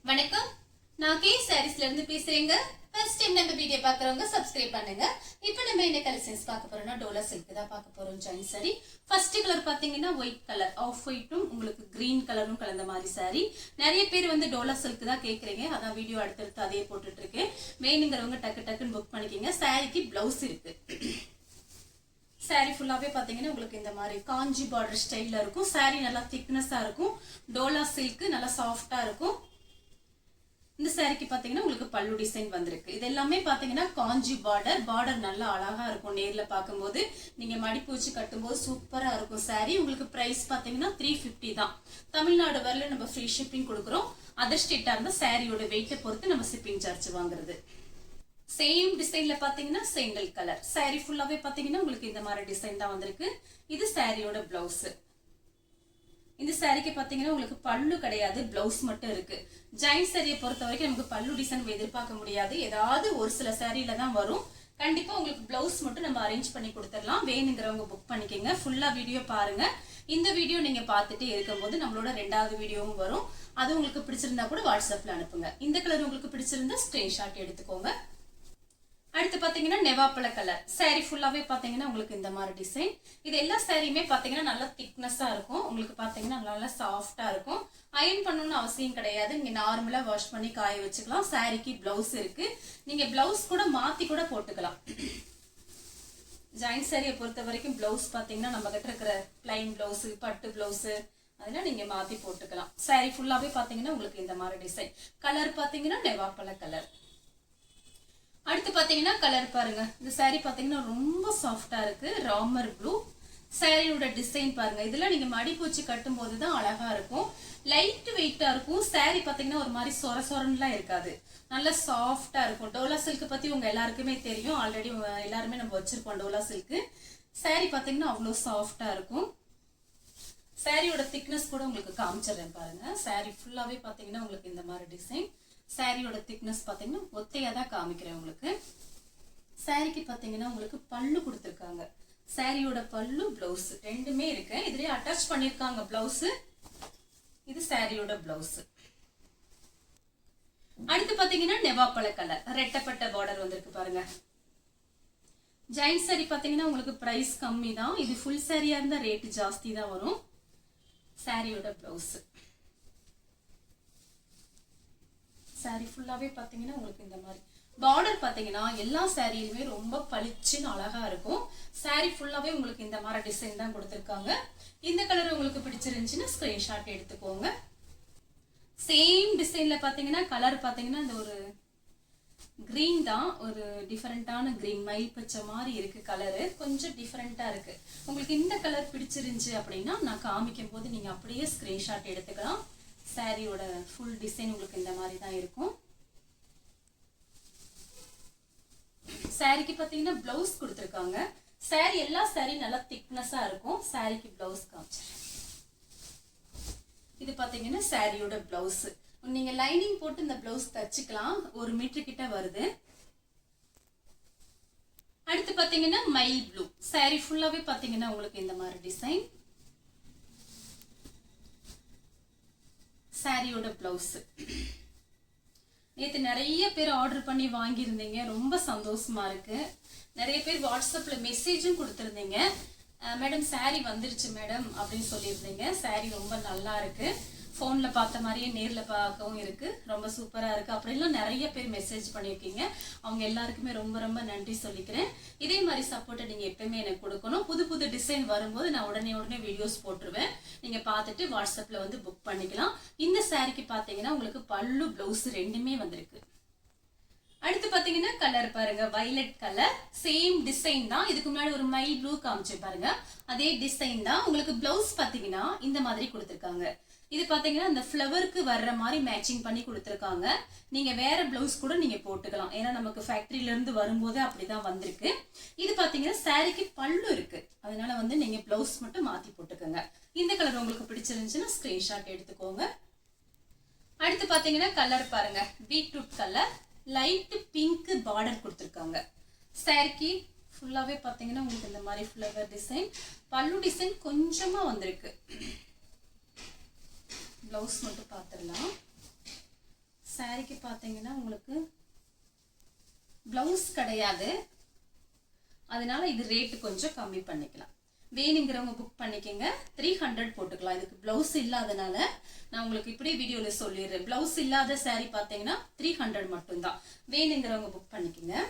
வணக்கம், நான் கே சாரீஸ்ல இருந்து பேசுறேங்க. ஃபர்ஸ்ட் டைம் நம்ம வீடியோ பாக்குறவங்க சப்ஸ்கிரைப் பண்ணுங்க. இப்போ நம்ம என்ன கலெக்ஷன்ஸ் பார்க்க போறோம்னா டோலா சில்க் தான் பார்க்க போறோம். ஜாயின் சாரி ஃபர்ஸ்ட் கலர் பாத்தீங்கன்னா ஒயிட் கலர், ஆஃப் ஒயிட்டும் உங்களுக்கு கிரீன் கலரும் கலந்த மாதிரி சாரி. நிறைய பேர் வந்து டோலா சில்க் தான் கேக்குறீங்க, அதான் வீடியோ அடுத்தடுத்து அதே போட்டுட்டு இருக்கேன். வேணுங்கிறவங்க டக்கு டக்குன்னு புக் பண்ணிக்கோங்க. சாரிக்கு பிளவுஸ் இருக்கு. சாரி ஃபுல்லாவே பாத்தீங்கன்னா உங்களுக்கு இந்த மாதிரி காஞ்சி பார்டர் ஸ்டைல்ல இருக்கும். சாரி நல்லா திக்னஸா இருக்கும். டோலா சில்க் நல்லா சாஃப்டா இருக்கும். இந்த சாரிக்கு பாத்தீங்கன்னா உங்களுக்கு பல்லு டிசைன் வந்திருக்கு. இது எல்லாமே பாத்தீங்கன்னா காஞ்சி பார்டர் நல்லா அழகா இருக்கும். நேர்ல பார்க்கும்போது நீங்க மடிப்பு வச்சு கட்டும்போது சூப்பரா இருக்கும். சாரி உங்களுக்கு பிரைஸ் பாத்தீங்கன்னா 350 தான். தமிழ்நாடு வரல நம்ம ஃப்ரீ ஷிப்பிங் கொடுக்குறோம். அதர் ஸ்டேட்டா இருந்தா சாரியோட வெயிட்டை பொறுத்து நம்ம ஷிப்பிங் சார்ஜ் வாங்குறது. சேம் டிசைன்ல பாத்தீங்கன்னா செங்கல் கலர் சாரி ஃபுல்லாவே பாத்தீங்கன்னா உங்களுக்கு இந்த மாதிரி டிசைன் தான் வந்திருக்கு. இது சாரியோட பிளவுஸ். இந்த சாரிக்கு பாத்தீங்கன்னா உங்களுக்கு பல்லு கிடையாது, பிளவுஸ் மட்டும் இருக்கு. ஜாயின் சாரியை பொறுத்த வரைக்கும் நமக்கு பல்லு டிசைன் எதிர்பார்க்க முடியாது. ஏதாவது ஒரு சில சாரியில தான் வரும். கண்டிப்பா உங்களுக்கு பிளவுஸ் மட்டும் நம்ம அரேஞ்ச் பண்ணி கொடுத்துடலாம். வேணுங்கிறவங்க புக் பண்ணிக்கோங்க. ஃபுல்லா வீடியோ பாருங்க. இந்த வீடியோ நீங்க பார்த்துட்டே இருக்கும்போது நம்மளோட ரெண்டாவது வீடியோவும் வரும். அது உங்களுக்கு பிடிச்சிருந்தா கூட வாட்ஸ்அப்ல அனுப்புங்க. இந்த கலர் உங்களுக்கு பிடிச்சிருந்தா ஸ்கிரீன்ஷாட் எடுத்துக்கோங்க. அடுத்து பாத்தீங்கன்னா நெவாப்பழ கலர் சாரி ஃபுல்லாவே பாத்தீங்கன்னா உங்களுக்கு இந்த மாதிரி டிசைன். இது எல்லா சாரியுமே பாத்தீங்கன்னா நல்லா திக்னஸா இருக்கும். உங்களுக்கு பாத்தீங்கன்னா நல்லா சாஃப்டா இருக்கும். அயன் பண்ணணும்னு அவசியம் கிடையாது. நீங்க நார்மலா வாஷ் பண்ணி காய வச்சுக்கலாம். சாரிக்கு பிளவுஸ் இருக்கு. நீங்க பிளவுஸ் கூட மாத்தி கூட போட்டுக்கலாம். ஜாயின் சாரியை பொறுத்த வரைக்கும் பிளவுஸ் பாத்தீங்கன்னா நம்ம கிட்ட இருக்கிற பிளைன் பிளவுஸ், பட்டு பிளவுஸ் அதெல்லாம் நீங்க மாத்தி போட்டுக்கலாம். சாரி ஃபுல்லாவே பாத்தீங்கன்னா உங்களுக்கு இந்த மாதிரி டிசைன். கலர் பாத்தீங்கன்னா நெவாப்பழ கலர். அடுத்து பாத்தீங்கன்னா கலர் பாருங்க. இந்த சாரி பாத்தீங்கன்னா ரொம்ப சாஃப்டா இருக்கு. ராமர் ப்ளூ சாரியோட டிசைன் பாருங்க. இதெல்லாம் நீங்க மடிப்பு வச்சு கட்டும் போதுதான் அழகா இருக்கும். லைட் வெயிட்டா இருக்கும். சாரி பாத்தீங்கன்னா ஒரு மாதிரி சொர சொரன்லாம் இருக்காது. நல்ல சாஃப்டா இருக்கும். டோலா சில்க் பத்தி உங்க எல்லாருக்குமே தெரியும். ஆல்ரெடி எல்லாருமே நம்ம வச்சிருப்போம் டோலா சில்க். சாரி பாத்தீங்கன்னா அவ்வளவு சாஃப்டா இருக்கும். சாரியோட திக்னஸ் கூட உங்களுக்கு காமிச்சிடுறேன் பாருங்க. சாரி ஃபுல்லாவே பாத்தீங்கன்னா உங்களுக்கு இந்த மாதிரி டிசைன். சாரியோட திக்னஸ் பாத்தீங்கன்னா ஒத்தையா தான் காமிக்கிறேன் உங்களுக்கு. சாரிக்கு பாத்தீங்கன்னா உங்களுக்கு பல்லு கொடுத்திருக்காங்க. சாரியோட பல்லு பிளவுஸ் ரெண்டுமே இருக்கு. இதுலயே அட்டாச் பண்ணிருக்காங்க பிளவுஸ். இது சாரியோட பிளவுஸ். அடுத்து பாத்தீங்கன்னா நெவாப்பழ கலர் ரெட்டப்பட்ட பார்டர் வந்திருக்கு பாருங்க. ஜாயின் சாரி பாத்தீங்கன்னா உங்களுக்கு பிரைஸ் கம்மி தான். இது ஃபுல் சாரியா இருந்தா ரேட் ஜாஸ்தி தான் வரும். சாரியோட பிளவுஸ். சாரி ஃபுல்லாவே பாத்தீங்கன்னா உங்களுக்கு இந்த மாதிரி பார்டர் பாத்தீங்கன்னா எல்லா சாரியிலுமே ரொம்ப பளிச்சுன்னு அழகா இருக்கும். சாரி ஃபுல்லாவே உங்களுக்கு இந்த மாதிரி டிசைன் தான் கொடுத்திருக்காங்க. இந்த கலர் உங்களுக்கு பிடிச்சிருந்துச்சுன்னா ஸ்கிரீன்ஷாட் எடுத்துக்கோங்க. சேம் டிசைன்ல பாத்தீங்கன்னா கலர் பாத்தீங்கன்னா இந்த ஒரு கிரீன் தான், ஒரு டிஃபரெண்டான கிரீன், மயில் பச்சை மாதிரி இருக்கு. கலரு கொஞ்சம் டிஃபரெண்டா இருக்கு. உங்களுக்கு இந்த கலர் பிடிச்சிருந்துச்சு அப்படின்னா நான் காமிக்கும் போது நீங்க அப்படியே ஸ்கிரீன்ஷாட் எடுத்துக்கலாம். சாரியோட ஃபுல் டிசைன் உங்களுக்கு இந்த மாதிரி தான் இருக்கும். சாரிக்கு பாத்தீங்கன்னா பிளவுஸ் கொடுத்திருக்காங்க. சாரி எல்லா சாரி நல்லா திக்னஸா இருக்கும். சாரிக்கு பிளவுஸ் காமிச்சிடுறேன். இது பாத்தீங்கன்னா சாரியோட பிளவுஸ். நீங்க லைனிங் போட்டு இந்த பிளவுஸ் தச்சுக்கலாம். 1 மீட்டர் கிட்ட வருது. அடுத்து பாத்தீங்கன்னா மயில் ப்ளூ சாரி ஃபுல்லாவே பாத்தீங்கன்னா உங்களுக்கு இந்த மாதிரி டிசைன். சாரியோட பிளவுஸ். நேத்து நிறைய பேர் ஆர்டர் பண்ணி வாங்கியிருந்தீங்க. ரொம்ப சந்தோஷமா இருக்கு. நிறைய பேர் வாட்ஸ்அப்ல மெசேஜும் கொடுத்துருந்தீங்க. மேடம் சாரி வந்துருச்சு மேடம் அப்படின்னு சொல்லியிருந்தீங்க. சாரி ரொம்ப நல்லா இருக்கு. போன்ல பார்த்த மாதிரியே நேர்ல பார்க்கவும் இருக்கு. ரொம்ப சூப்பரா இருக்கு அப்படின்லாம் நிறைய பேர் மெசேஜ் பண்ணிருக்கீங்க. அவங்க எல்லாருக்குமே ரொம்ப ரொம்ப நன்றி சொல்லிக்கிறேன். இதே மாதிரி சப்போர்ட்டை நீங்க எப்பவுமே எனக்கு கொடுக்கணும். புது புது டிசைன் வரும்போது நான் உடனே வீடியோஸ் போட்டுருவேன். நீங்க பார்த்துட்டு வாட்ஸ்அப்ல வந்து புக் பண்ணிக்கலாம். இந்த சாரிக்கு பாத்தீங்கன்னா உங்களுக்கு பல்லு பிளவுஸ் ரெண்டுமே வந்திருக்கு. அடுத்து பாத்தீங்கன்னா கலர் பாருங்க, வயலட் கலர். சேம் டிசைன் தான். இதுக்கு முன்னாடி ஒரு மயில் ப்ளூ காமிச்சு பாருங்க. அதே டிசைன் தான். உங்களுக்கு பிளவுஸ் பாத்தீங்கன்னா இந்த மாதிரி கொடுத்திருக்காங்க. இது பாத்தீங்கன்னா இந்த ஃப்ளவருக்கு வர்ற மாதிரி மேட்சிங் பண்ணி கொடுத்திருக்காங்க. நீங்க வேற பிளவுஸ் கூட நீங்க போட்டுக்கலாம். ஏன்னா நமக்கு ஃபேக்டரியில இருந்து வரும்போது அப்படிதான் வந்திருக்கு. இது பாத்தீங்கன்னா சாரிக்கு பல்லு இருக்கு. அதனால வந்து நீங்க பிளவுஸ் மட்டும் மாத்தி போட்டுக்கோங்க. இந்த கலர் உங்களுக்கு பிடிச்சிருந்துச்சுன்னா ஸ்கிரீன்ஷாட் எடுத்துக்கோங்க. அடுத்து பாத்தீங்கன்னா கலர் பாருங்க, beetroot colour, light pink border கொடுத்திருக்காங்க. சாரிக்கு ஃபுல்லாவே பாத்தீங்கன்னா உங்களுக்கு இந்த மாதிரி ஃப்ளவர் டிசைன். பல்லு டிசைன் கொஞ்சமா வந்திருக்கு. பிளவுஸ் மட்டும் பார்த்துடலாம். சாரிக்கு பாத்தீங்கன்னா உங்களுக்கு பிளவுஸ் கிடையாது, அதனால இது ரேட் கொஞ்சம் கம்மி பண்ணிக்கலாம். வேணுங்கிறவங்க புக் பண்ணிக்கங்க. 300 போட்டுக்கலாம். இதுக்கு பிளவுஸ் இல்லாதனால நான் உங்களுக்கு இப்படி வீடியோல சொல்லிடுறேன். பிளவுஸ் இல்லாத சாரி பாத்தீங்கன்னா 300 மட்டும்தான். வேணுங்கிறவங்க புக் பண்ணிக்கங்க.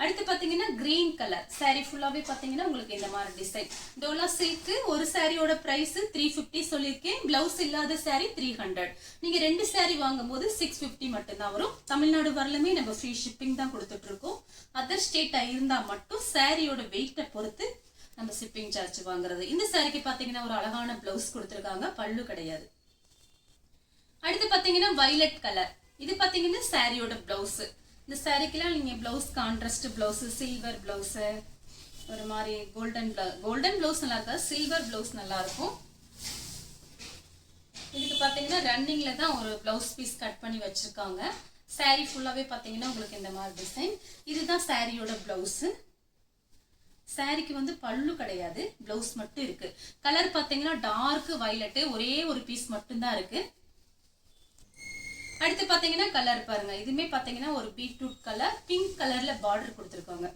அடுத்து பாத்தீங்கன்னா கிரீன் கலர் சாரி ஃபுல்லாவே பாத்தீங்கன்னா உங்களுக்கு இந்த மாதிரி டிசைன். டோலா சில்க் ஒரு சாரியோட பிரைஸ் 350 சொல்லியிருக்கேன். பிளவுஸ் இல்லாத சாரி 300. நீங்க 2 சாரி வாங்கும் போது 650 மட்டும்தான் வரும். தமிழ்நாடு வரலுமே நம்ம ஃப்ரீ ஷிப்பிங் தான் கொடுத்துட்டு இருக்கோம். அதர் ஸ்டேட்டா இருந்தா மட்டும் சாரியோட வெயிட்டை பொறுத்து நம்ம ஷிப்பிங் சார்ஜ் வாங்குறது. இந்த சாரிக்கு பாத்தீங்கன்னா ஒரு அழகான பிளவுஸ் கொடுத்துருக்காங்க, பல்லு கிடையாது. அடுத்து பாத்தீங்கன்னா வயலட் கலர். இது பாத்தீங்கன்னா சாரியோட பிளவுஸ். இந்த சாரிக்கெல்லாம் நீங்க blouse contrast blouse, silver blouse, ஒரு மாதிரி கோல்டன் பிளவுஸ் நல்லா இருக்கா, சில்வர் பிளவுஸ் நல்லா இருக்கும். இதுக்கு பாத்தீங்கன்னா ரன்னிங்ல தான் ஒரு பிளவுஸ் பீஸ் கட் பண்ணி வச்சிருக்காங்க. சாரி ஃபுல்லாவே பாத்தீங்கன்னா உங்களுக்கு இந்த மாதிரி டிசைன். இதுதான் சாரியோட பிளவுஸ். சாரிக்கு வந்து பல்லு கிடையாது, பிளவுஸ் மட்டும் இருக்கு. கலர் பாத்தீங்கன்னா டார்க் வயலட், ஒரே ஒரு பீஸ் மட்டும் தான் இருக்கு. அடுத்து பாத்தீங்கன்னா கலர் பாருங்க. இதுமே பாத்தீங்கன்னா ஒரு பீட்ரூட் கலர், பிங்க் கலர்ல பார்டர் கொடுத்துருக்காங்க.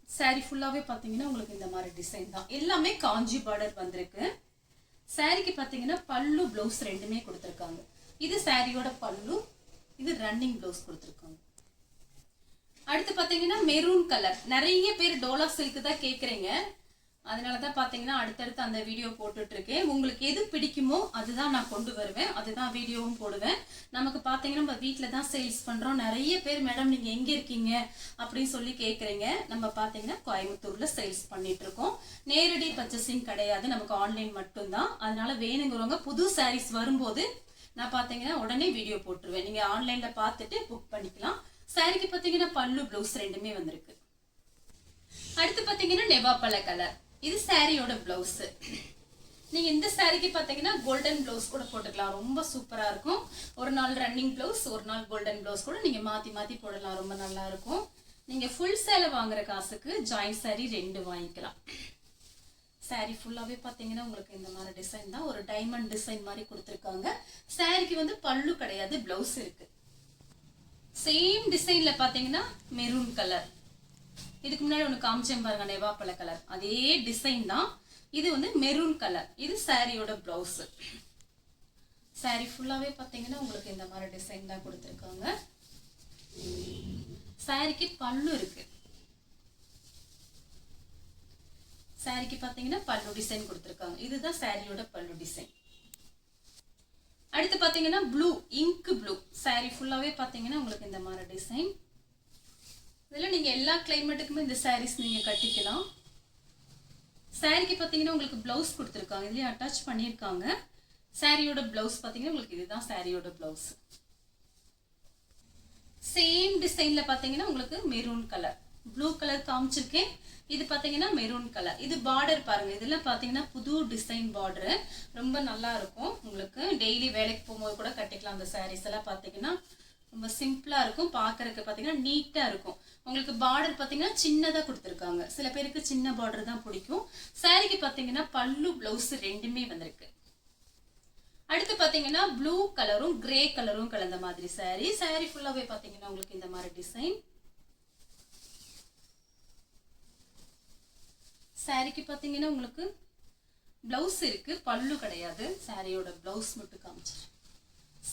சாரி ஃபுல்லாவே பாத்தீங்கன்னா உங்களுக்கு இந்த மாதிரி டிசைன் தான். எல்லாமே காஞ்சி பார்டர் வந்திருக்கு. சாரிக்கு பாத்தீங்கன்னா பல்லு பிளவுஸ் ரெண்டுமே கொடுத்துருக்காங்க. இது சாரியோட பல்லு, இது ரன்னிங் பிளவுஸ் கொடுத்துருக்காங்க. அடுத்து பாத்தீங்கன்னா மெரூன் கலர். நிறைய பேர் டோலா சில்க் தான் கேக்குறீங்க, அதனாலதான் பாத்தீங்கன்னா அடுத்தடுத்து அந்த வீடியோ போட்டுட்டு இருக்கேன். உங்களுக்கு எது பிடிக்குமோ அதுதான் நான் கொண்டு வருவேன், அதுதான் வீடியோவும் போடுவேன். நமக்கு பாத்தீங்கன்னா நம்ம வீட்டுல தான் சேல்ஸ் பண்றோம். நிறைய பேர் மேடம் நீங்க எங்க இருக்கீங்க அப்படின்னு சொல்லி கேக்குறீங்க. நம்ம பாத்தீங்கன்னா கோயம்புத்தூர்ல சேல்ஸ் பண்ணிட்டு இருக்கோம். நேரடி பர்ச்சேசிங் கிடையாது, நமக்கு ஆன்லைன் மட்டும்தான். அதனால வேணுங்கிறவங்க புது சாரீஸ் வரும்போது நான் பாத்தீங்கன்னா உடனே வீடியோ போட்டுருவேன். நீங்க ஆன்லைன்ல பாத்துட்டு புக் பண்ணிக்கலாம். சாரிக்கு பாத்தீங்கன்னா பல்லு பிளவுஸ் ரெண்டுமே வந்திருக்கு. அடுத்து பாத்தீங்கன்னா நெவாப்பழ கலர். இது சாரியோட பிளவுஸ். நீங்க இந்த சாரிக்கு பாத்தீங்கன்னா கோல்டன் பிளவுஸ் கூட போட்டுக்கலாம், ரொம்ப சூப்பரா இருக்கும். ஒரு நாள் ரன்னிங் பிளவுஸ், ஒரு நாள் கோல்டன் பிளவுஸ் கூட நீங்க மாத்தி மாத்தி போடலாம், ரொம்ப நல்லா இருக்கும். நீங்க ஃபுல் சேலை வாங்குற காசுக்கு ஜாயின் சாரி 2 வாங்கிக்கலாம். சாரி ஃபுல்லாவே பாத்தீங்கன்னா உங்களுக்கு இந்த மாதிரி டிசைன் தான், ஒரு டைமண்ட் டிசைன் மாதிரி கொடுத்துருக்காங்க. சாரிக்கு வந்து பல்லு கிடையாது, பிளவுஸ் இருக்கு. சேம் டிசைன்ல பாத்தீங்கன்னா மெரூன் கலர். இதுக்கு முன்னாடி ஒண்ணு காமிச்சேன் பாருங்க, நெவாப்பழ கலர், அதே டிசைன் தான். இது வந்து மெரூன் கலர். இது சாரியோட பிளவுஸ். சாரி ஃபுல்லாவே பாத்தீங்கன்னா உங்களுக்கு இந்த மாதிரி டிசைன் தான் கொடுத்துருக்காங்க. சாரிக்கு பல்லு இருக்கு. சாரிக்கு பாத்தீங்கன்னா பல்லு டிசைன் கொடுத்துருக்காங்க. இதுதான் சாரியோட பல்லு டிசைன். அடுத்து பாத்தீங்கன்னா ப்ளூ, இங்க் ப்ளூ. சாரி ஃபுல்லாவே பாத்தீங்கன்னா உங்களுக்கு இந்த மாதிரி டிசைன். இதுல நீங்க எல்லா கிளைமேட்டுக்குமே இந்த சாரீஸ் நீங்க கட்டிக்கலாம். சாரிக்கு பாத்தீங்கன்னா உங்களுக்கு பிளவுஸ் கொடுத்துருக்காங்க, இதுலயே அட்டாச் பண்ணிருக்காங்க. சாரியோட பிளவுஸ் பாத்தீங்கன்னா உங்களுக்கு இதுதான் சாரியோட பிளவுஸ். சேம் டிசைன்ல பாத்தீங்கன்னா உங்களுக்கு மெரூன் கலர், ப்ளூ கலர் காமிச்சிருக்கேன். இது பாத்தீங்கன்னா மெரூன் கலர். இது பார்டர் பாருங்க, இதுல பாத்தீங்கன்னா புது டிசைன் பார்டர், ரொம்ப நல்லா இருக்கும். உங்களுக்கு டெய்லி வேலைக்கு போகும்போது கூட கட்டிக்கலாம். அந்த சாரீஸ் எல்லாம் பாத்தீங்கன்னா ரொம்ப சிம்பிளா இருக்கும், பாக்குறதுக்கு பாத்தீங்கன்னா நீட்டா இருக்கும். உங்களுக்கு பார்டர் பாத்தீங்கன்னா சின்னதா கொடுத்துருக்காங்க. சில பேருக்கு சின்ன பார்டர் தான் பிடிக்கும். சாரிக்கு பாத்தீங்கன்னா பல்லு பிளவுஸ் ரெண்டுமே வந்திருக்கு. அடுத்து பாத்தீங்கன்னா ப்ளூ கலரும் கிரே கலரும் கலந்த மாதிரி சாரி. சாரி ஃபுல்லாவே பாத்தீங்கன்னா உங்களுக்கு இந்த மாதிரி டிசைன். சாரிக்கு பாத்தீங்கன்னா உங்களுக்கு பிளவுஸ் இருக்கு, பல்லு கிடையாது. சாரியோட பிளவுஸ் மட்டும் காமிச்சிரு.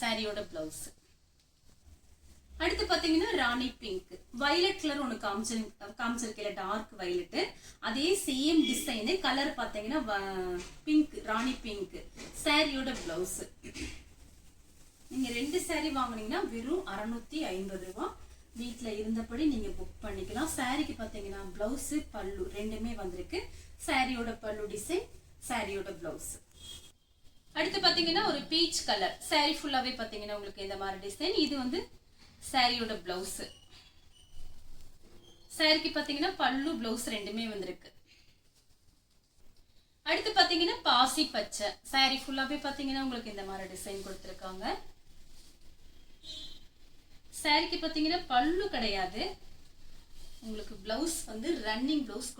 சாரியோட பிளவுஸ். அடுத்து பாத்தீங்கன்னா ராணி பிங்க், வயலட் கலர் ஒண்ணு காமிச்சிருக்கேன், டார்க் வயலட். அதே சேம் டிசைன் கலர் பாத்தீங்கன்னா பிங்க், ராணி பிங்க். சாரியோட பிளவுஸ். நீங்க 2 சாரி வாங்குனீங்கன்னா வெறும் 650 ரூபாய். வீட்டுல இருந்தபடி நீங்க புக் பண்ணிக்கலாம். சாரிக்கு பாத்தீங்கன்னா பிளவுஸ் பல்லு ரெண்டுமே வந்திருக்கு. சாரியோட பல்லு டிசைன், சாரியோட பிளவுஸ். அடுத்து பாத்தீங்கன்னா ஒரு பீச் கலர். சாரி ஃபுல்லாவே பாத்தீங்கன்னா உங்களுக்கு இந்த மாதிரி டிசைன். இது வந்து சாரியோட பிளவுஸ். சாரிக்கு பாத்தீங்கன்னா பல்லு பிளவுஸ் ரெண்டுமே வந்திருக்கு. அடுத்து பாத்தீங்கன்னா பாசி பச்சை. சாரி ஃபுல்லாவே பாத்தீங்கன்னா உங்களுக்கு இந்த மாதிரி டிசைன் கொடுத்திருக்காங்க. சாரிக்கு பாத்தீங்கன்னா பல்லு கிடையாது, உங்களுக்கு பிளவுஸ் வந்து ரன்னிங் பிளவுஸ்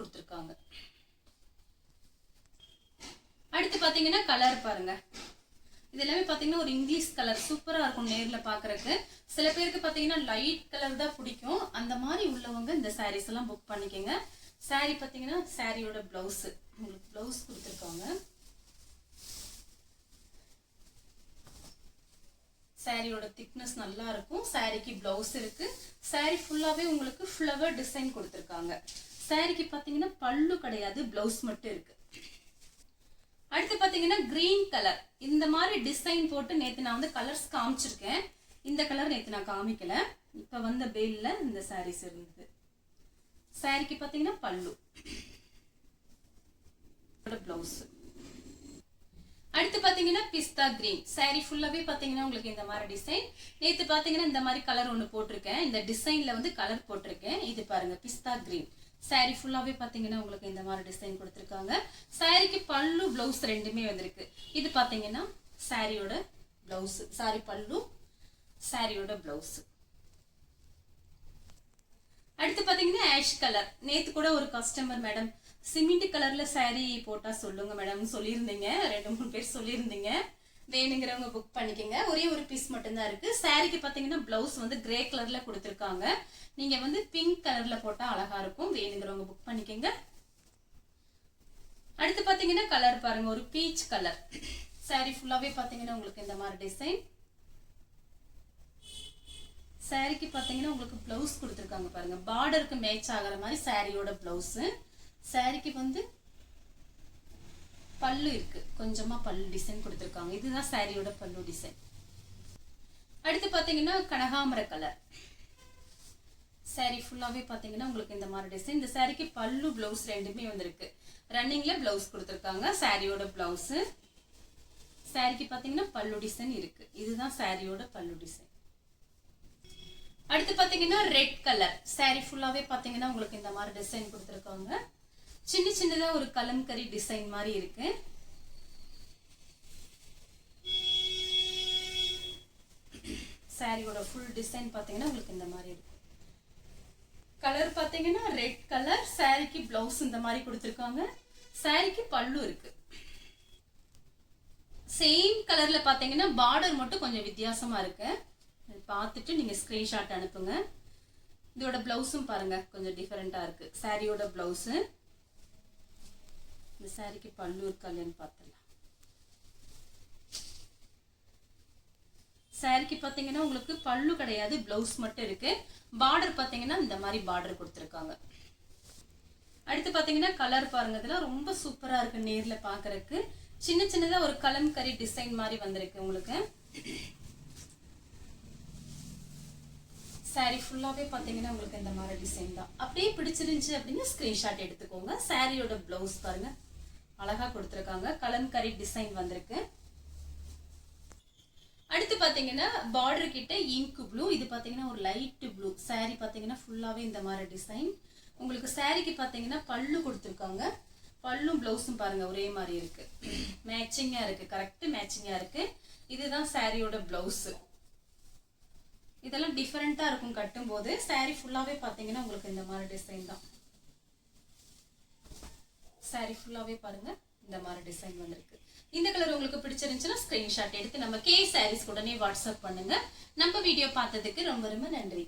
இது எல்லாமே பாத்தீங்கன்னா ஒரு இங்கிலீஷ் கலர் சூப்பரா இருக்கும் நேர்ல பாக்குறதுக்கு. சில பேருக்கு பாத்தீங்கன்னா லைட் கலர் தான் பிடிக்கும். அந்த மாதிரி உள்ளவங்க இந்த சாரீஸ் எல்லாம் புக் பண்ணிக்கங்க. சாரி பாத்தீங்கன்னா சாரியோட பிளவுஸ் உங்களுக்கு பிளவுஸ் கொடுத்துருக்காங்க. சாரியோட திக்னஸ் நல்லா இருக்கும். சாரிக்கு பிளவுஸ் இருக்கு. சாரி ஃபுல்லாவே உங்களுக்கு ஃப்ளவர் டிசைன் கொடுத்துருக்காங்க. சாரிக்கு பாத்தீங்கன்னா பல்லு கிடையாது, பிளவுஸ் மட்டும் இருக்கு. அடுத்து பாத்தீங்கன்னா கிரீன் கலர். இந்த மாதிரி டிசைன் போட்டு நேத்து நான் வந்து கலர்ஸ் காமிச்சிருக்கேன். இந்த கலர் நேத்து நான் காமிக்கல. இப்ப வந்த பேல்ல இந்த சாரீஸ் இருந்தது. சாரிக்கு பாத்தீங்கன்னா பல்லு, பிளவுஸ். அடுத்து பாத்தீங்கன்னா பிஸ்தா கிரீன். சாரி ஃபுல்லாவே பாத்தீங்கன்னா உங்களுக்கு இந்த மாதிரி டிசைன். நேத்து பாத்தீங்கன்னா இந்த மாதிரி கலர் ஒண்ணு போட்டிருக்கேன். இந்த டிசைன்ல வந்து கலர் போட்டிருக்கேன். இது பாருங்க பிஸ்தா கிரீன். சாரி ஃபுல்லாவே பாத்தீங்கன்னா உங்களுக்கு இந்த மாதிரி டிசைன் கொடுத்திருக்காங்க. சாரிக்கு பல்லு பிளவுஸ் ரெண்டுமே வந்திருக்கு. இது பாத்தீங்கன்னா சாரியோட பிளவுஸ். சாரி பல்லு, சாரியோட பிளவுஸ். அடுத்து பாத்தீங்கன்னா ஆஷ் கலர். நேத்து கூட ஒரு கஸ்டமர் மேடம் சிமெண்ட் கலர்ல சாரி போட்டா சொல்லுங்க மேடம் சொல்லியிருந்தீங்க. 2-3 பேர் சொல்லியிருந்தீங்க. வேணுங்கிறவங்க புக் பண்ணிக்கங்க. ஒரே ஒரு பீஸ் மட்டும்தான் இருக்கு. சாரிக்கு பாத்தீங்கன்னா பிளவுஸ் வந்து கிரே கலர்ல கொடுத்திருக்காங்க. நீங்க வந்து பிங்க் கலர்ல போட்டா அழகா இருக்கும். வேணுங்கிறவங்க புக் பண்ணிக்கங்க. அடுத்து பாத்தீங்கன்னா கலர் பாருங்க, ஒரு பீச் கலர். சாரி ஃபுல்லாவே பாத்தீங்கன்னா உங்களுக்கு இந்த மாதிரி டிசைன். சாரிக்கு பாத்தீங்கன்னா உங்களுக்கு பிளவுஸ் கொடுத்திருக்காங்க பாருங்க. பார்டருக்கு மேட்ச் ஆகிற மாதிரி சாரியோட பிளவுஸ். சாரிக்கு வந்து பல்லு இருக்கு, கொஞ்சமா பல்லு டிசைன் கொடுத்திருக்காங்க. இதுதான் சாரியோட பல்லு டிசைன். அடுத்து பாத்தீங்கன்னா கனகாமர கலர். சாரி ஃபுல்லாவே பாத்தீங்கன்னா உங்களுக்கு இந்த மாதிரி டிசைன். இந்த சாரிக்கு பல்லு பிளவுஸ் ரெண்டுமே வந்திருக்கு. ரன்னிங்ல பிளவுஸ் கொடுத்திருக்காங்க. சாரியோட பிளவுஸ். சாரிக்கு பாத்தீங்கன்னா பல்லு டிசைன் இருக்கு. இதுதான் சாரியோட பல்லு டிசைன். அடுத்து பாத்தீங்கன்னா ரெட் கலர். சாரி ஃபுல்லாவே பாத்தீங்கன்னா உங்களுக்கு இந்த மாதிரி டிசைன் கொடுத்திருக்காங்க. சின்ன சின்னதா ஒரு கலம்கரி டிசைன் மாதிரி இருக்கு. சாரியோட ஃபுல் டிசைன் பாத்தீங்கன்னா உங்களுக்கு இந்த மாதிரி இருக்கு. கலர் பாத்தீங்கன்னா ரெட் கலர். சாரிக்கு பிளவுஸ் இந்த மாதிரி கொடுத்திருக்காங்க. சாரிக்கு பல்லு இருக்கு. சேம் கலர்ல பாத்தீங்கன்னா பார்டர் மட்டும் கொஞ்சம் வித்தியாசமா இருக்கு. பார்த்துட்டு நீங்க ஸ்கிரீன்ஷாட் அனுப்புங்க. இதோட பிளவுஸும் பாருங்க கொஞ்சம் டிஃபரெண்டா இருக்கு. சாரியோட பிளவுஸ். இந்த சாரிக்கு பல்லு இருக்கா இல்லைன்னு பார்த்துடலாம். சாரிக்கு பாத்தீங்கன்னா உங்களுக்கு பல்லு கிடையாது, பிளவுஸ் மட்டும் இருக்கு. பார்டர் பாத்தீங்கன்னா இந்த மாதிரி பார்டர் கொடுத்திருக்காங்க. அடுத்து பாத்தீங்கன்னா கலர் பாருங்க. இதெல்லாம் ரொம்ப சூப்பரா இருக்கு நேர்ல பாக்குறதுக்கு. சின்ன சின்னதா ஒரு கலம்கரி டிசைன் மாதிரி வந்திருக்கு உங்களுக்கு. சாரி ஃபுல்லாவே பாத்தீங்கன்னா உங்களுக்கு இந்த மாதிரி டிசைன் தான். அப்படியே பிடிச்சிருந்துச்சு அப்படின்னா ஸ்கிரீன்ஷாட் எடுத்துக்கோங்க. சாரியோட பிளவுஸ் பாருங்க அழகா கொடுத்திருக்காங்க. கலம்கரி டிசைன் வந்திருக்கு. அடுத்து பாத்தீங்கன்னா பார்டர் கிட்ட இங்க் ப்ளூ. இது பாத்தீங்கன்னா ஒரு லைட் ப்ளூ. சாரி பாத்தீங்கன்னா ஃபுல்லாவே இந்த மாதிரி டிசைன். உங்களுக்கு சாரிக்கு பாத்தீங்கன்னா பல்லு கொடுத்திருக்காங்க. பல்லும் பிளவுஸும் பாருங்க ஒரே மாதிரி இருக்கு. மேட்சிங்கா இருக்கு. கரெக்ட் மேட்சிங்கா இருக்கு. இதுதான் சாரியோட பிளவுஸ். இதெல்லாம் டிஃபரெண்டா இருக்கும் கட்டும் போது. சாரி ஃபுல்லாவே பாத்தீங்கன்னா உங்களுக்கு இந்த மாதிரி டிசைன் தான். சாரி ஃபுல்லாவே பாருங்க இந்த மாதிரி டிசைன் வந்திருக்கு. இந்த கலர் உங்களுக்கு பிடிச்சிருந்துச்சுன்னா ஸ்கிரீன்ஷாட் எடுத்து நம்ம கே சாரீஸ் உடனே வாட்ஸ்அப் பண்ணுங்க. நம்ம வீடியோ பார்த்ததுக்கு ரொம்ப ரொம்ப நன்றி.